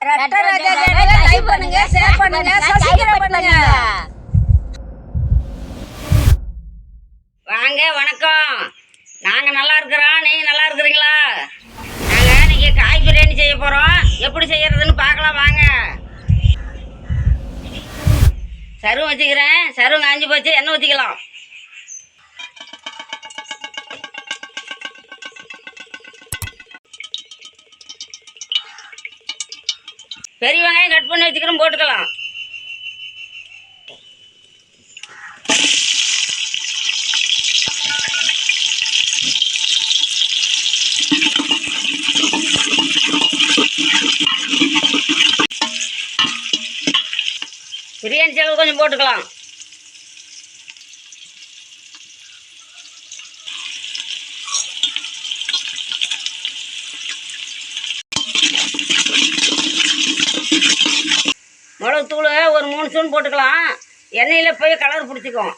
Like பண்ணுங்க, share பண்ணுங்க, subscribe பண்ணுங்க. வாங்க, வணக்கம். நாங்க நல்லா இருக்கிறோம். நீங்க நல்லா இருக்கிறீங்களா? நாங்க இன்னைக்கு காய் பிரியாணி செய்ய போறோம். எப்படி செய்யறதுன்னு பார்க்கலாம் வாங்க. சருவம் வச்சுக்கிறேன். சருவம் காஞ்சி போச்சு, எண்ணெய் ஊற்றிக்கலாம். பெரிய வெங்காயம் கட் பண்ணி வச்சுக்கிறோம், போட்டுக்கலாம். பிரியாணி செலவு கொஞ்சம் போட்டுக்கலாம். மிளகுத்தூள் ஒரு 3 ஸ்பூன் போட்டுக்கலாம். எண்ணெயில் போய் கலர் பிடிச்சிக்கும்.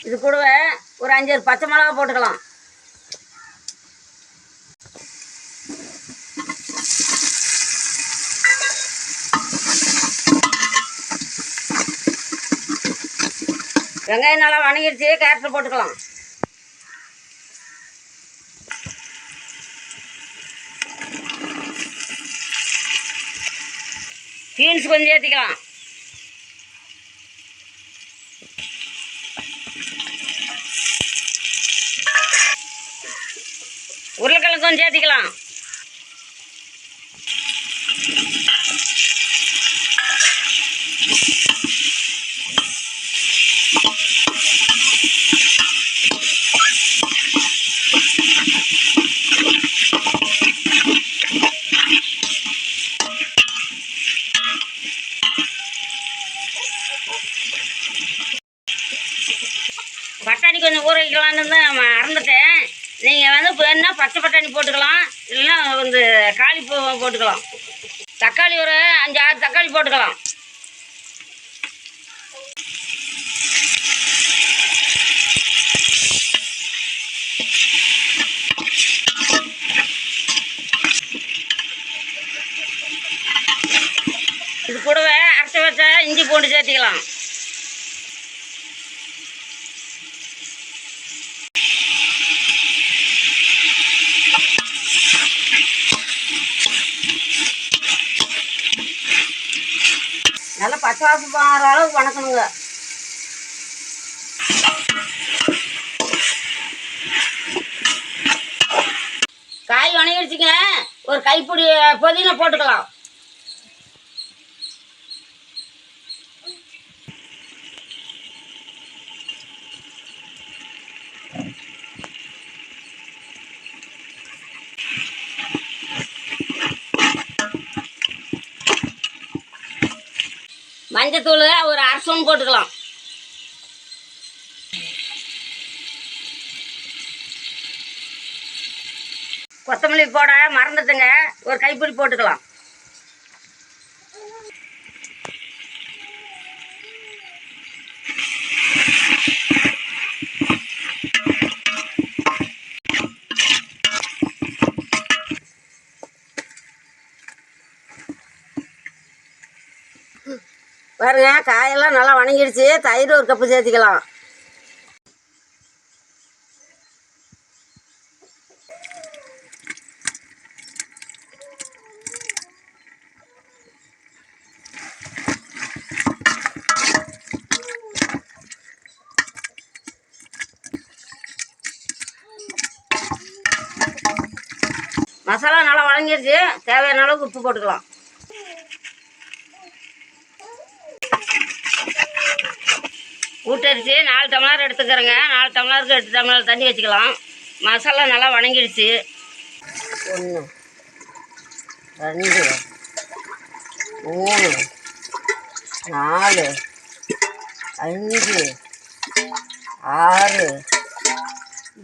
இது கூடவே ஒரு 5 பச்சை மிளகா போட்டுக்கலாம். வெங்காயம் நல்லா வணங்கிடுச்சு, கேரட் போட்டுக்கலாம். பீன்ஸ் கொஞ்சம் ஏற்றிக்கலாம். உருளைக்கிழங்கு கொஞ்சம் சேர்த்திக்கலாம். பட்டாணி கொஞ்சம் ஊற வைக்கலான்னு தான் மறந்துட்டேன். நீங்கள் வந்து வேணுன்னா பச்சை பட்டாணி போட்டுக்கலாம், இல்லைன்னா வந்து காலிப்பூ போட்டுக்கலாம். தக்காளி ஒரு 5-6 தக்காளி போட்டுக்கலாம். இது கூடவே அரைச்சி வச்ச இஞ்சி பூண்டு சேர்த்திக்கலாம். நல்லா பச்சை வாசம் போகிற அளவுக்கு வணக்கணுங்க. காய் வணங்கிடுச்சுங்க. ஒரு கைப்பிடி புதினா போட்டுக்கலாம். மஞ்சத்தூள் ஒரு 1/2 ஸ்பூன் போட்டுக்கலாம். கொத்தமல்லி போட மறந்துட்டுங்க, ஒரு கைப்பிடி போட்டுக்கலாம். பாருங்க, காயெல்லாம் நல்லா வணங்கிடுச்சு. தயிர் ஒரு கப்பு சேர்த்திக்கலாம். மசாலா நல்லா வணங்கிடுச்சு. தேவையான அளவுக்கு உப்பு போட்டுக்கலாம். ஊட்டரிசி 4 டம்ளர் எடுத்துக்கிறேங்க. 4 டம்ளருக்கு 8 டம்ளர் தண்ணி வச்சுக்கலாம். மசாலா நல்லா வணங்கிடுச்சு. 1 2 3 4 5 6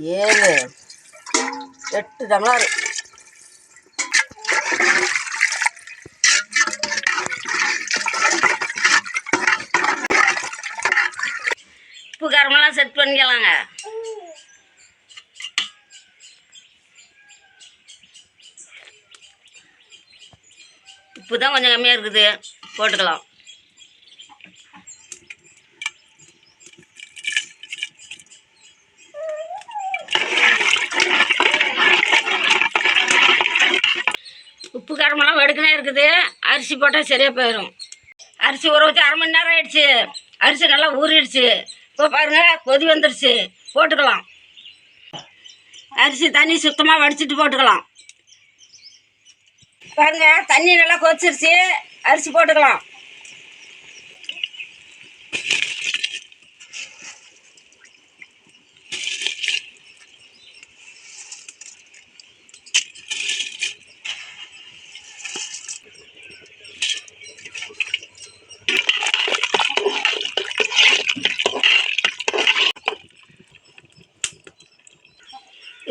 7 8 டம்ளர். உப்பு காரமெல்லாம் செட் பண்ணிக்கலாங்க. உப்பு தான் கொஞ்சம் கம்மியாக இருக்குது, போட்டுக்கலாம். உப்பு காரமெல்லாம் வெடுக்கனே இருக்குது. அரிசி போட்டால் சரியாக போயிடும். அரிசி ஊற வச்சு 1/2 மணி நேரம் ஆயிடுச்சு. அரிசி நல்லா ஊறிடுச்சு. இப்போ பாருங்கள், கொதி வந்துடுச்சு. போட்டுக்கலாம். அரிசி தண்ணி சுத்தமாக வடிச்சிட்டு போட்டுக்கலாம். பாருங்க, தண்ணி நல்லா கொதிச்சிருச்சு. அரிசி போட்டுக்கலாம்.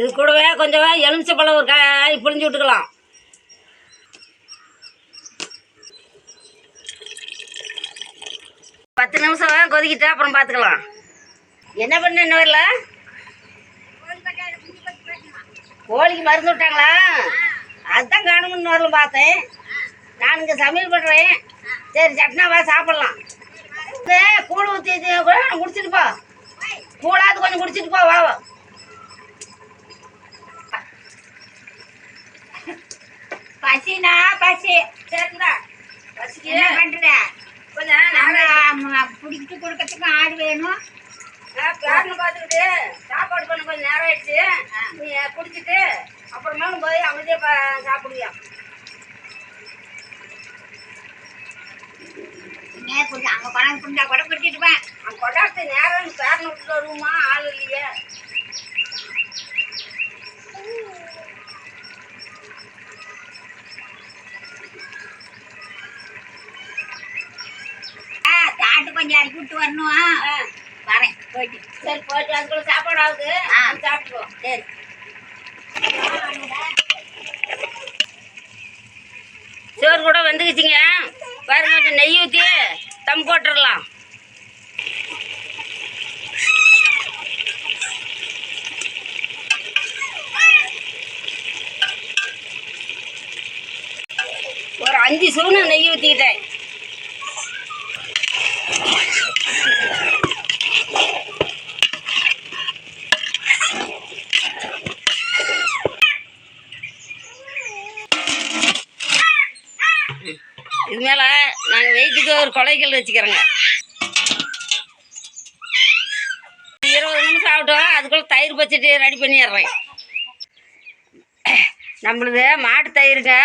இது கூடவே கொஞ்சம் எலுமிச்சைப்பழம் ஒரு காய் புழிஞ்சு விட்டுக்கலாம். பத்து நிமிஷம் கொதிக்கிட்டு அப்புறம் பார்த்துக்கலாம். என்ன பண்ண இன்னும் வரல? கோழிக்கு மருந்து விட்டாங்களா? அதுதான் காணும்னு வரல பார்த்தேன். நான் இங்கே சமையல் பண்ணுறேன். சரி, சட்னாவா சாப்பிட்லாம். கூழ் ஊற்றி கூட குடிச்சிட்டு போ. கூழாவது கொஞ்சம் குடிச்சிட்டு போ. வா பசினா பசி. சரிங்களா? பசிக்கு என்ன பண்ற? கொஞ்சம் பிடிக்கிட்டு கொடுக்கறதுக்கு ஆடு வேணும். பிளான் பார்த்துக்கிட்டு சாப்பாடு பண்ண கொஞ்சம் நேரம் ஆயிடுச்சு. நீ குடிச்சிட்டு அப்புறமேலும் போய் அமைதியாக சாப்பிடுவியா? கொஞ்சம் அங்கே கொண்டாந்து குண்டா கூட குடிச்சிட்டுப்பேன். அங்கே கொண்டாடுறது நேரம் பேரனை விட்டுட்டு வருவோமா? ஆள் இல்லையே. தாட்டு கொஞ்சம் அரைக்கி விட்டு வரணும். வரேன் போயிட்டு. சரி, போயிட்டு அதுக்குள்ள சாப்பாடு ஆகுது. சாப்பிட்டுருவோம். சரி. சோறு கூட வந்துக்குச்சிங்க. பாருங்க, கொஞ்சம் நெய் ஊற்றி தம் போட்டுடலாம். ஒரு 5 ஸ்பூன் நெய் ஊற்றிக்கிட்டேன். இது மேலே நாங்கள் வெயிட்டுக்கு ஒரு கொலைக்கல் வச்சுக்கிறோங்க. 20 நிமிஷம் ஆகட்டும். அதுக்குள்ளே தயிர் பச்சடி ரெடி பண்ணிடுறேன். நம்மளுது மாட்டு தயிருங்க.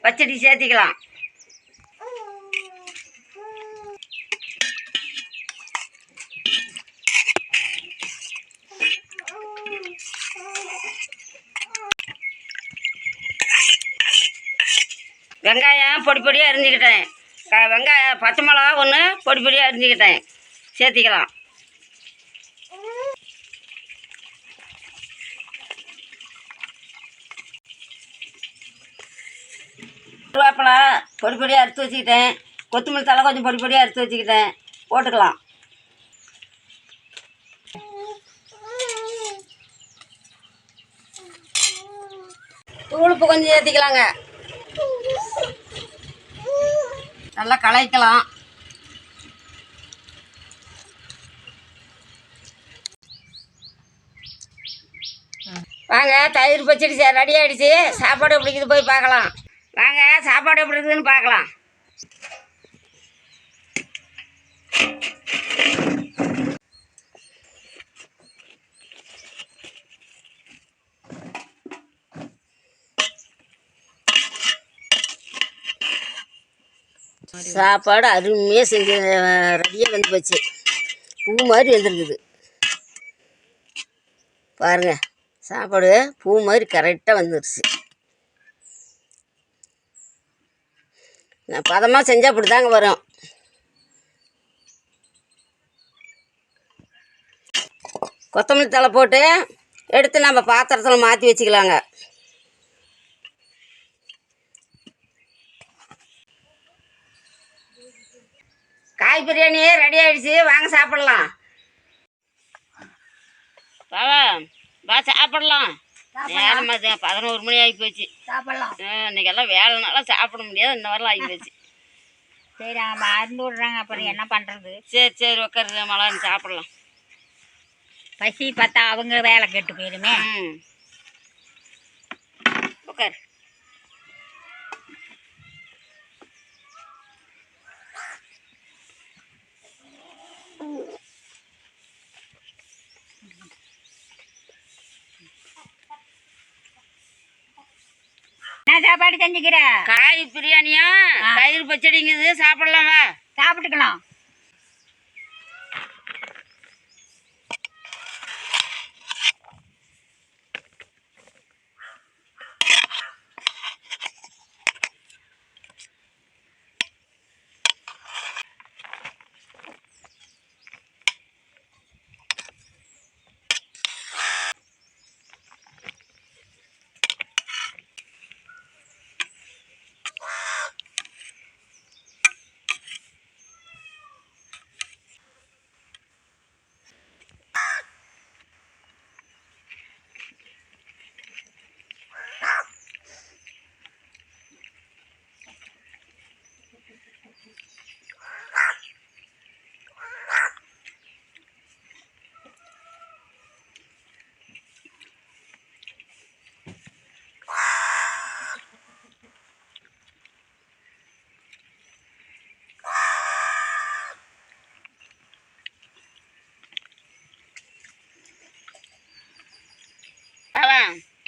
பச்சடி சேர்த்திக்கலாம். வெங்காயம் பொடி பொடியாக அரிஞ்சிக்கிட்டேன். வெங்காயம் பச்சை மிளகா ஒன்று பொடி பொடியாக அரிஞ்சிக்கிட்டேன். சேர்த்திக்கலாம். கருவேப்பிலை பொடி பொடியாக அறுத்து வச்சுக்கிட்டேன். கொத்தமல்லி தழை கொஞ்சம் பொடி பொடியாக அறுத்து வச்சுக்கிட்டேன். போட்டுக்கலாம். தூளுப்பு கொஞ்சம் சேர்த்திக்கலாங்க. நல்லா கலக்கலாம். வாங்க, தயிர் பச்சடி ரெடி ஆகிடுச்சு. சாப்பாடு எப்படி இருக்குது போய் பார்க்கலாம். வாங்க, சாப்பாடு எப்படி இருக்குதுன்னு பார்க்கலாம். சாப்பாடு அருமையாக செஞ்சு ரெடியாக வந்து போச்சு. பூ மாதிரி வந்துருக்குது. பாருங்க, சாப்பாடு பூ மாதிரி கரெக்டாக வந்துருச்சு. நான் பதமாக செஞ்சால் அப்படி தாங்க வரும். கொத்தமல்லி தழை போட்டு எடுத்து நம்ம பாத்திரத்தில் மாற்றி வச்சுக்கலாங்க. காய் பிரியாணி ரெடி ஆயிடுச்சு, வாங்க சாப்பிடலாம். பாவா வா சாப்பிடலாம். நேரமா 11 மணி ஆகி போச்சு. சாப்பிடலாம். இன்னைக்கெல்லாம் வேலைனால சாப்பிட முடியாது, இந்த மாதிரிலாம் ஆகி போச்சு. சரி மருந்து விடுறாங்க, அப்புறம் என்ன பண்ணுறது? சரி சரி உட்காரு மலான்னு சாப்பிடலாம். பசி பார்த்தா அவங்க வேலை கெட்டு போயிருமே. உட்காரு. என்ன சாப்பாடு செஞ்சுக்கிற? காய் பிரியாணியும் தயிர் பச்சடிங்குது, சாப்பிடலாம் வா. சாப்பிட்டுக்கலாம்.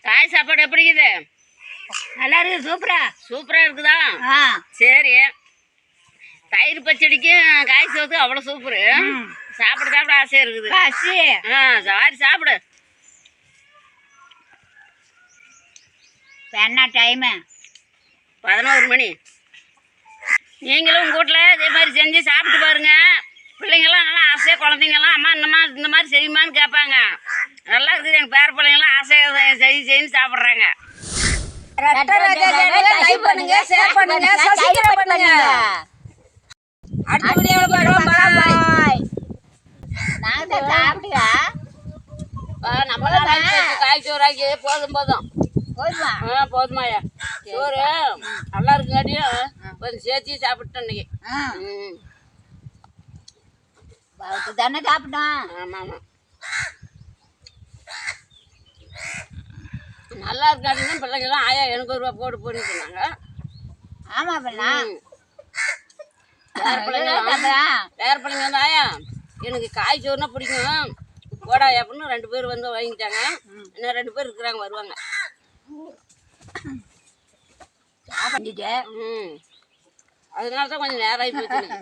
காய் சாப்பாடு எப்படி இருக்குது? நல்லா இருக்குது. சூப்பரா இருக்குதா? சரி. தயிர் பச்சடிக்கும் காய் சோத்து அவ்வளோ சூப்பரு. சாப்பிட சாப்பிட ஆசையா இருக்குது. சாரி சாப்பிடு. என்ன டைமு? 11 மணி. நீங்களும் உங்கள் வீட்டில் இதே மாதிரி செஞ்சு சாப்பிட்டு பாருங்க. பிள்ளைங்கள்லாம் நல்லா ஆசையாக, குழந்தைங்கள்லாம் அம்மா இந்த மாதிரி செய்யுமான்னு கேட்பாங்க. நல்லா இருக்குது. எங்கள் பேர பிள்ளைங்களாம் ஆசையாக செஞ்சு சாப்பிட்றாங்க. லைக் பண்ணுங்க, ஷேர் பண்ணுங்க, சப்ஸ்கிரைப் பண்ணுங்க. அடுத்த வீடியோவில் பார்க்கலாம். பாய். நான் சாப்பிட்டியா? நம்மளாம் காய் சோறாக்கி போதும். போதுமா? போதுமாயா? சோறு நல்லா இருக்குங்காட்டியும் கொஞ்சம் சேர்த்து சாப்பிட்டேன் இன்னைக்கு. தானே சாப்பிட்டோம். ஆமாம் நல்லா இருக்காட்டின்னு பிள்ளைங்கெல்லாம் ஆயா எனக்கு ஒரு ரூபா போட்டு சொன்னாங்க. ஆமாம் பிள்ளை. வேற பிள்ளைங்க வந்து ஆயா எனக்கு காய் சோறுனா பிடிக்கும் போடா அப்படின்னு 2 பேர் வந்து வாங்கிட்டாங்க. இன்னும் 2 பேர் இருக்கிறாங்க, வருவாங்க. அதனால தான் கொஞ்சம் நேரம் ஆகி போச்சு.